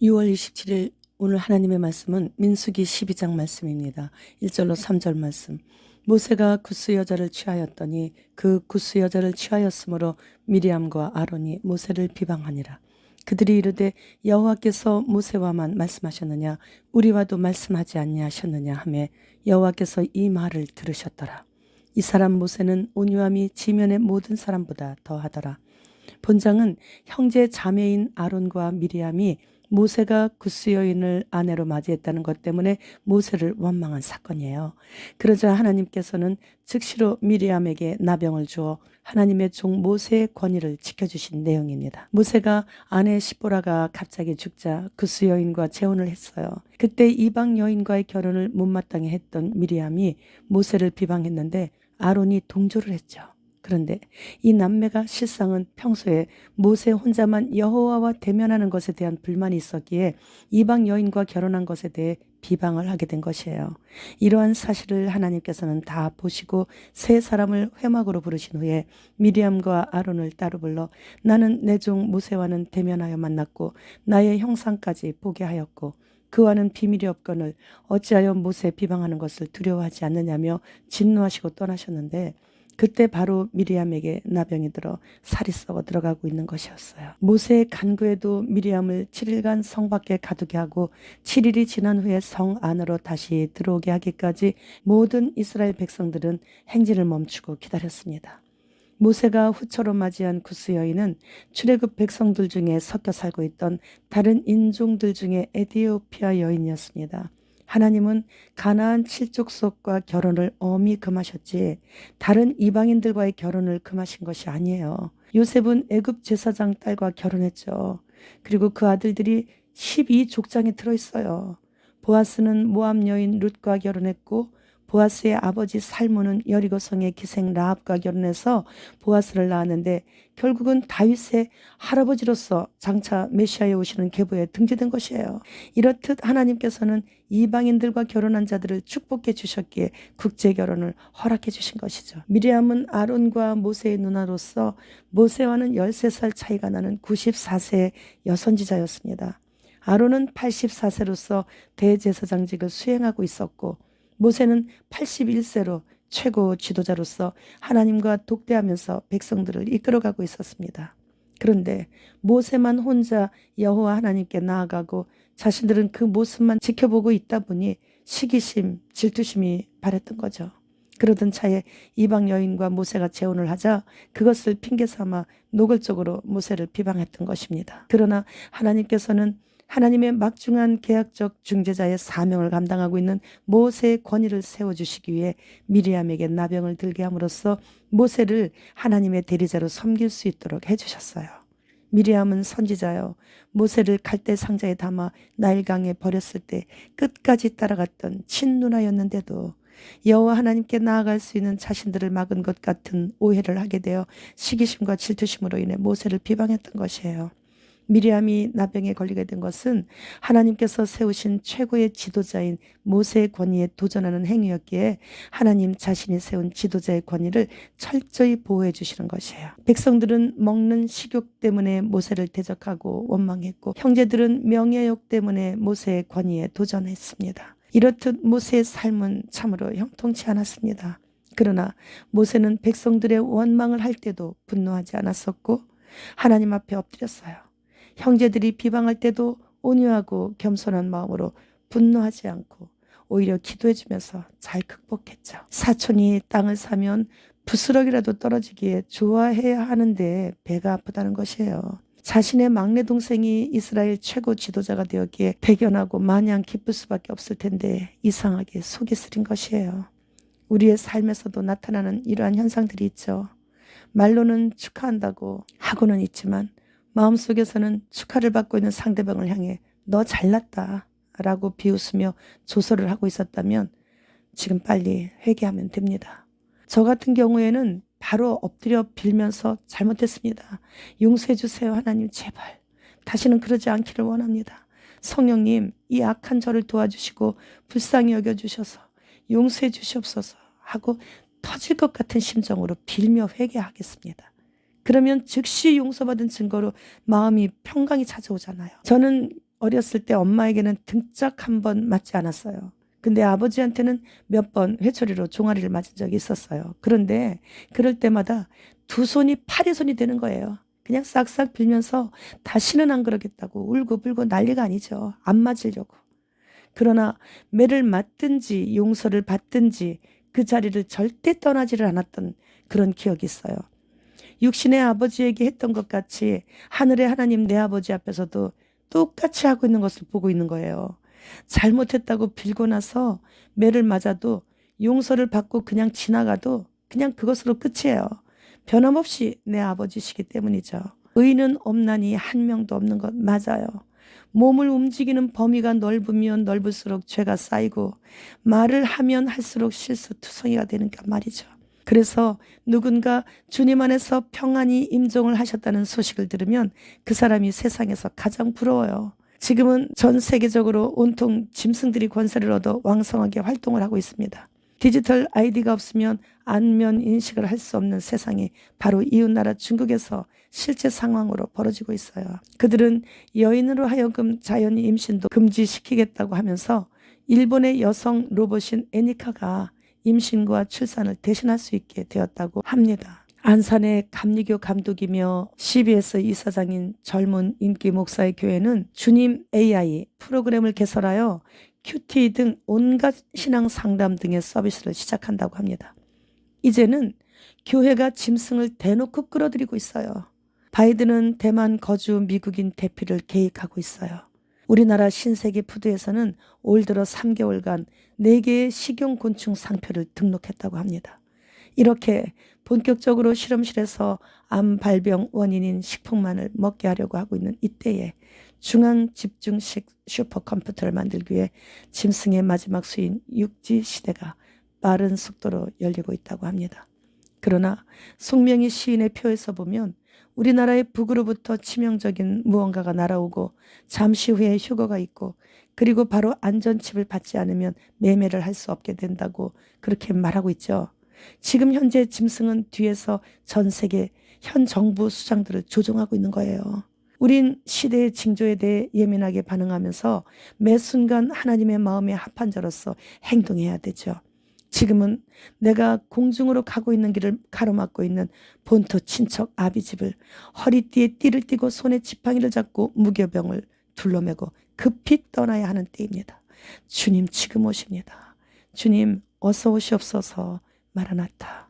6월 27일 오늘 하나님의 말씀은 민수기 12장 말씀입니다. 1절로 3절 말씀. 모세가 구스 여자를 취하였더니 그 구스 여자를 취하였으므로 미리암과 아론이 모세를 비방하니라. 그들이 이르되 여호와께서 모세와만 말씀하셨느냐 우리와도 말씀하지 아니하셨느냐 하매 여호와께서 이 말을 들으셨더라. 이 사람 모세는 온유함이 지면의 모든 사람보다 더하더라. 본장은 형제 자매인 아론과 미리암이 모세가 구스 여인을 아내로 맞이했다는 것 때문에 모세를 원망한 사건이에요. 그러자 하나님께서는 즉시로 미리암에게 나병을 주어 하나님의 종 모세의 권위를 지켜주신 내용입니다. 모세가 아내 시보라가 갑자기 죽자 구스 여인과 재혼을 했어요. 그때 이방 여인과의 결혼을 못마땅해 했던 미리암이 모세를 비방했는데 아론이 동조를 했죠. 그런데 이 남매가 실상은 평소에 모세 혼자만 여호와와 대면하는 것에 대한 불만이 있었기에 이방 여인과 결혼한 것에 대해 비방을 하게 된 것이에요. 이러한 사실을 하나님께서는 다 보시고 세 사람을 회막으로 부르신 후에 미리암과 아론을 따로 불러 나는 내 종 모세와는 대면하여 만났고 나의 형상까지 보게 하였고 그와는 비밀이 없거늘 어찌하여 모세 비방하는 것을 두려워하지 않느냐며 진노하시고 떠나셨는데 그때 바로 미리암에게 나병이 들어 살이 썩어 들어가고 있는 것이었어요. 모세의 간구에도 미리암을 7일간 성 밖에 가두게 하고 7일이 지난 후에 성 안으로 다시 들어오게 하기까지 모든 이스라엘 백성들은 행진을 멈추고 기다렸습니다. 모세가 후처로 맞이한 구스 여인은 출애굽 백성들 중에 섞여 살고 있던 다른 인종들 중에 에티오피아 여인이었습니다. 하나님은 가나안 칠족속과 결혼을 엄히 금하셨지 다른 이방인들과의 결혼을 금하신 것이 아니에요. 요셉은 애굽 제사장 딸과 결혼했죠. 그리고 그 아들들이 12족장에 들어있어요. 보아스는 모압 여인 룻과 결혼했고 보아스의 아버지 살몬은 여리고성의 기생 라합과 결혼해서 보아스를 낳았는데 결국은 다윗의 할아버지로서 장차 메시아에 오시는 계보에 등재된 것이에요. 이렇듯 하나님께서는 이방인들과 결혼한 자들을 축복해 주셨기에 국제 결혼을 허락해 주신 것이죠. 미리암은 아론과 모세의 누나로서 모세와는 13살 차이가 나는 94세의 여선지자였습니다. 아론은 84세로서 대제사장직을 수행하고 있었고 모세는 81세로 최고 지도자로서 하나님과 독대하면서 백성들을 이끌어가고 있었습니다. 그런데 모세만 혼자 여호와 하나님께 나아가고 자신들은 그 모습만 지켜보고 있다 보니 시기심, 질투심이 발했던 거죠. 그러던 차에 이방 여인과 모세가 재혼을 하자 그것을 핑계 삼아 노골적으로 모세를 비방했던 것입니다. 그러나 하나님께서는 하나님의 막중한 계약적 중재자의 사명을 감당하고 있는 모세의 권위를 세워주시기 위해 미리암에게 나병을 들게 함으로써 모세를 하나님의 대리자로 섬길 수 있도록 해주셨어요. 미리암은 선지자요. 모세를 갈대 상자에 담아 나일강에 버렸을 때 끝까지 따라갔던 친누나였는데도 여호와 하나님께 나아갈 수 있는 자신들을 막은 것 같은 오해를 하게 되어 시기심과 질투심으로 인해 모세를 비방했던 것이에요. 미리암이 나병에 걸리게 된 것은 하나님께서 세우신 최고의 지도자인 모세의 권위에 도전하는 행위였기에 하나님 자신이 세운 지도자의 권위를 철저히 보호해 주시는 것이에요. 백성들은 먹는 식욕 때문에 모세를 대적하고 원망했고 형제들은 명예욕 때문에 모세의 권위에 도전했습니다. 이렇듯 모세의 삶은 참으로 형통치 않았습니다. 그러나 모세는 백성들의 원망을 할 때도 분노하지 않았었고 하나님 앞에 엎드렸어요. 형제들이 비방할 때도 온유하고 겸손한 마음으로 분노하지 않고 오히려 기도해주면서 잘 극복했죠. 사촌이 땅을 사면 부스럭이라도 떨어지기에 좋아해야 하는데 배가 아프다는 것이에요. 자신의 막내 동생이 이스라엘 최고 지도자가 되었기에 대견하고 마냥 기쁠 수밖에 없을 텐데 이상하게 속이 쓰린 것이에요. 우리의 삶에서도 나타나는 이러한 현상들이 있죠. 말로는 축하한다고 하고는 있지만 마음속에서는 축하를 받고 있는 상대방을 향해 너 잘났다 라고 비웃으며 조소를 하고 있었다면 지금 빨리 회개하면 됩니다. 저 같은 경우에는 바로 엎드려 빌면서 잘못했습니다. 용서해 주세요 하나님 제발. 다시는 그러지 않기를 원합니다. 성령님 이 악한 저를 도와주시고 불쌍히 여겨주셔서 용서해 주시옵소서 하고 터질 것 같은 심정으로 빌며 회개하겠습니다. 그러면 즉시 용서받은 증거로 마음이 평강이 찾아오잖아요. 저는 어렸을 때 엄마에게는 등짝 한 번 맞지 않았어요. 근데 아버지한테는 몇 번 회초리로 종아리를 맞은 적이 있었어요. 그런데 그럴 때마다 두 손이 파리 손이 되는 거예요. 그냥 싹싹 빌면서 다시는 안 그러겠다고 울고불고 난리가 아니죠. 안 맞으려고. 그러나 매를 맞든지 용서를 받든지 그 자리를 절대 떠나지를 않았던 그런 기억이 있어요. 육신의 아버지에게 했던 것 같이 하늘의 하나님 내 아버지 앞에서도 똑같이 하고 있는 것을 보고 있는 거예요. 잘못했다고 빌고 나서 매를 맞아도 용서를 받고 그냥 지나가도 그냥 그것으로 끝이에요. 변함없이 내 아버지시기 때문이죠. 의인은 없나니 한 명도 없는 것 맞아요. 몸을 움직이는 범위가 넓으면 넓을수록 죄가 쌓이고 말을 하면 할수록 실수투성이가 되니까 말이죠. 그래서 누군가 주님 안에서 평안히 임종을 하셨다는 소식을 들으면 그 사람이 세상에서 가장 부러워요. 지금은 전 세계적으로 온통 짐승들이 권세를 얻어 왕성하게 활동을 하고 있습니다. 디지털 아이디가 없으면 안면 인식을 할 수 없는 세상이 바로 이웃나라 중국에서 실제 상황으로 벌어지고 있어요. 그들은 여인으로 하여금 자연 임신도 금지시키겠다고 하면서 일본의 여성 로봇인 애니카가 임신과 출산을 대신할 수 있게 되었다고 합니다. 안산의 감리교 감독이며 CBS 이사장인 젊은 인기 목사의 교회는 주님 AI 프로그램을 개설하여 큐티 등 온갖 신앙 상담 등의 서비스를 시작한다고 합니다. 이제는 교회가 짐승을 대놓고 끌어들이고 있어요. 바이든은 대만 거주 미국인 대피를 계획하고 있어요. 우리나라 신세계 푸드에서는 올 들어 3개월간 4개의 식용곤충 상표를 등록했다고 합니다. 이렇게 본격적으로 실험실에서 암 발병 원인인 식품만을 먹게 하려고 하고 있는 이때에 중앙집중식 슈퍼컴퓨터를 만들기 위해 짐승의 마지막 수인 육지 시대가 빠른 속도로 열리고 있다고 합니다. 그러나 송명희 시인의 표에서 보면 우리나라의 북으로부터 치명적인 무언가가 날아오고 잠시 후에 휴거가 있고 그리고 바로 안전칩을 받지 않으면 매매를 할 수 없게 된다고 그렇게 말하고 있죠. 지금 현재 짐승은 뒤에서 전 세계 현 정부 수장들을 조종하고 있는 거예요. 우린 시대의 징조에 대해 예민하게 반응하면서 매 순간 하나님의 마음에 합한 자로서 행동해야 되죠. 지금은 내가 공중으로 가고 있는 길을 가로막고 있는 본토 친척 아비집을 허리띠에 띠를 띠고 손에 지팡이를 잡고 무교병을 둘러매고 급히 떠나야 하는 때입니다. 주님 지금 오십니다. 주님 어서 오시옵소서. 마라나타.